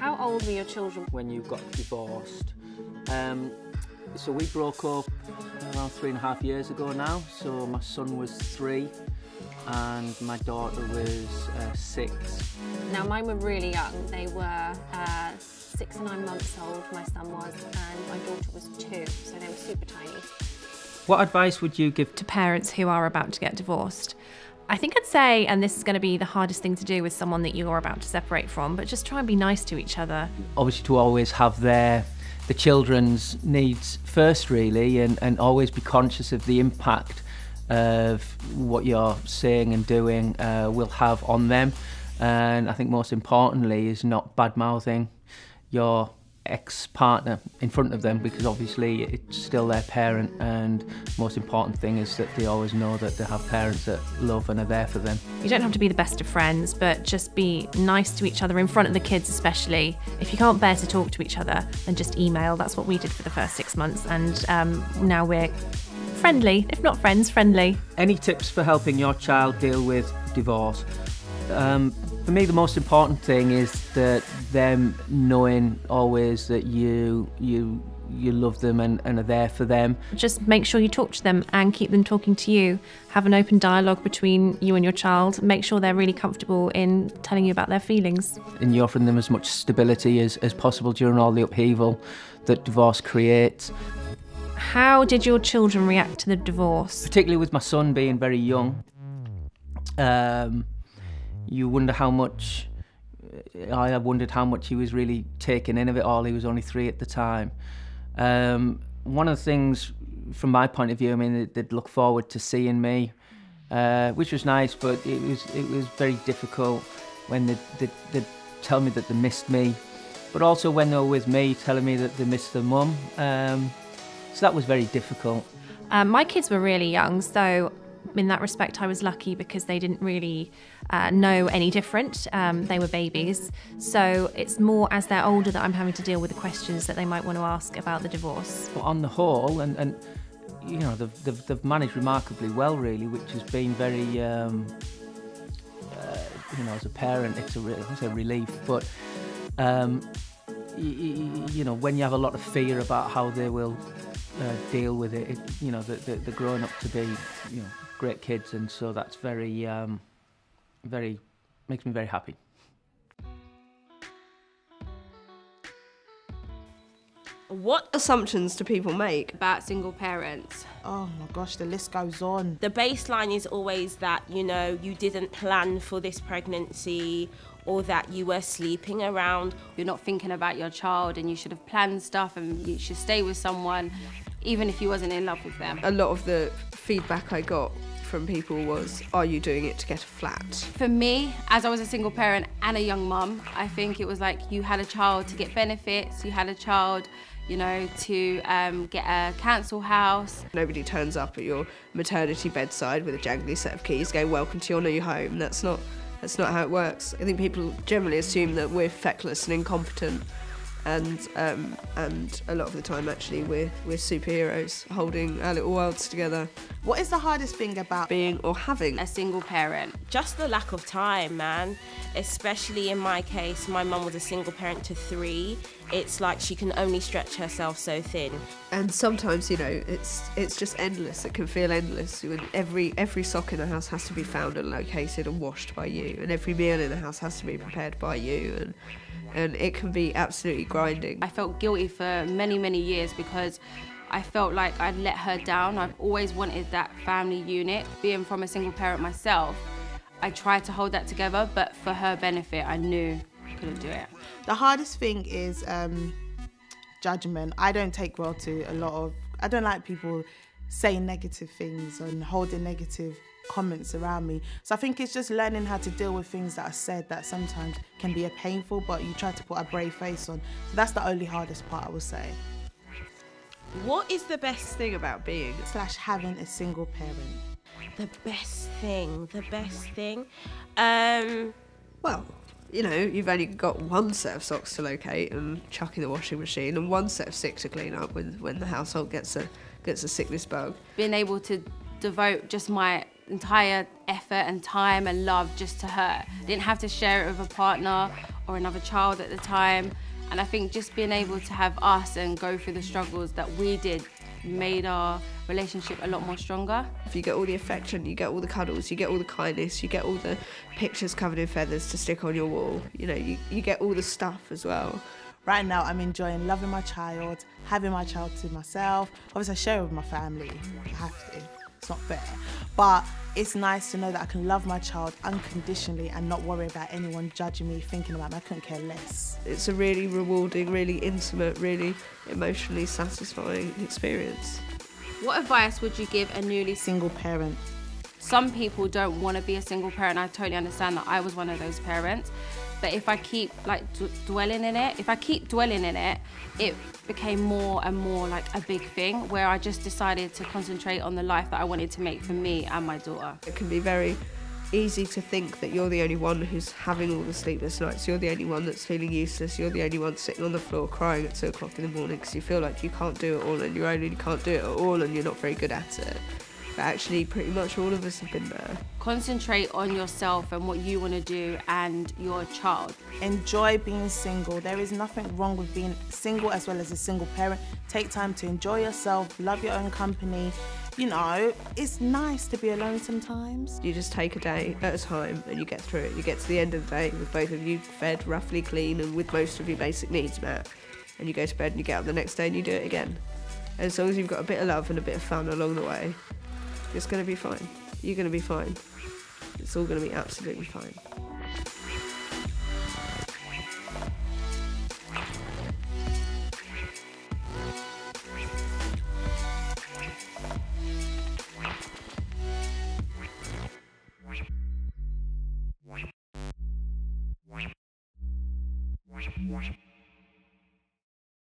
How old were your children when you got divorced? So we broke up around 3.5 years ago now. So my son was 3 and my daughter was 6. Now mine were really young. They were 6 and 9 months old, my son was, and my daughter was 2, so they were super tiny. What advice would you give to parents who are about to get divorced? I think I'd say, and this is going to be the hardest thing to do with someone that you're about to separate from, but just try and be nice to each other. Obviously to always have the children's needs first really, and always be conscious of the impact of what you're saying and doing will have on them. And I think most importantly is not bad-mouthing your ex-partner in front of them, because obviously it's still their parent, and most important thing is that they always know that they have parents that love and are there for them. You don't have to be the best of friends, but just be nice to each other in front of the kids especially. If you can't bear to talk to each other, then just email. That's what we did for the first 6 months, and now we're friendly, if not friends, friendly. Any tips for helping your child deal with divorce? For me, the most important thing is that them knowing always that you love them and are there for them. Just make sure you talk to them and keep them talking to you. Have an open dialogue between you and your child. Make sure they're really comfortable in telling you about their feelings. And you're offering them as much stability as possible during all the upheaval that divorce creates. How did your children react to the divorce? Particularly with my son being very young. You wonder how much, I wondered how much he was really taking in of it all. He was only 3 at the time. One of the things, from my point of view, I mean, they'd look forward to seeing me, which was nice, but it was very difficult when they'd tell me that they missed me, but also when they were with me, telling me that they missed their mum. So that was very difficult. My kids were really young, so in that respect I was lucky because they didn't really know any different. They were babies, so it's more as they're older that I'm having to deal with the questions that they might want to ask about the divorce. But on the whole, and you know, they've managed remarkably well really, which has been very, you know, as a parent it's a relief, but you know, when you have a lot of fear about how they will deal with it, you know, they're growing up to be, you know, great kids, and so that's very, makes me very happy. What assumptions do people make about single parents? Oh my gosh, the list goes on. The baseline is always that, you know, you didn't plan for this pregnancy, or that you were sleeping around. You're not thinking about your child, and you should have planned stuff, and you should stay with someone even if you wasn't in love with them. A lot of the feedback I got from people was, are you doing it to get a flat? For me, as I was a single parent and a young mum, I think it was like you had a child to get benefits, you had a child, you know, to get a council house. Nobody turns up at your maternity bedside with a jangly set of keys going, welcome to your new home. That's not how it works. I think people generally assume that we're feckless and incompetent, and a lot of the time actually we're superheroes holding our little worlds together. What is the hardest thing about being or having a single parent? Just the lack of time, man. Especially in my case, my mum was a single parent to 3. It's like she can only stretch herself so thin. And sometimes, you know, it's just endless. It can feel endless. Every sock in the house has to be found and located and washed by you, and every meal in the house has to be prepared by you, and it can be absolutely grinding. I felt guilty for many, many years because I felt like I'd let her down. I've always wanted that family unit. Being from a single parent myself, I tried to hold that together, but for her benefit, I knew I couldn't do it. The hardest thing is judgment. I don't take well to I don't like people saying negative things and holding negative comments around me. So I think it's just learning how to deal with things that are said that sometimes can be painful, but you try to put a brave face on. So that's the only hardest part, I would say. What is the best thing about being / having a single parent? The best thing. Well, you know, you've only got one set of socks to locate and chuck in the washing machine, and one set of sick to clean up when the household gets a sickness bug. Being able to devote just my entire effort and time and love just to her. I didn't have to share it with a partner or another child at the time. And I think just being able to have us and go through the struggles that we did made our relationship a lot more stronger. You get all the affection, you get all the cuddles, you get all the kindness, you get all the pictures covered in feathers to stick on your wall. You know, you get all the stuff as well. Right now, I'm enjoying loving my child, having my child to myself. Obviously, I share it with my family. I have to. It's not fair. But it's nice to know that I can love my child unconditionally and not worry about anyone judging me, thinking about me. I couldn't care less. It's a really rewarding, really intimate, really emotionally satisfying experience. What advice would you give a newly Single parent. Some people don't want to be a single parent. I totally understand that. I was one of those parents. But if I keep dwelling in it, it became more and more like a big thing where I just decided to concentrate on the life that I wanted to make for me and my daughter. It can be very easy to think that you're the only one who's having all the sleepless nights. You're the only one that's feeling useless. You're the only one sitting on the floor crying at 2 o'clock in the morning because you feel like you can't do it all on your own and you can't do it at all and you're not very good at it. But actually, pretty much all of us have been there. Concentrate on yourself and what you want to do and your child. Enjoy being single. There is nothing wrong with being single as well as a single parent. Take time to enjoy yourself, love your own company. You know, it's nice to be alone sometimes. You just take a day at a time and you get through it. You get to the end of the day with both of you fed, roughly clean, and with most of your basic needs met. And you go to bed and you get up the next day and you do it again. And as long as you've got a bit of love and a bit of fun along the way, it's going to be fine. You're going to be fine. It's all going to be absolutely fine. What?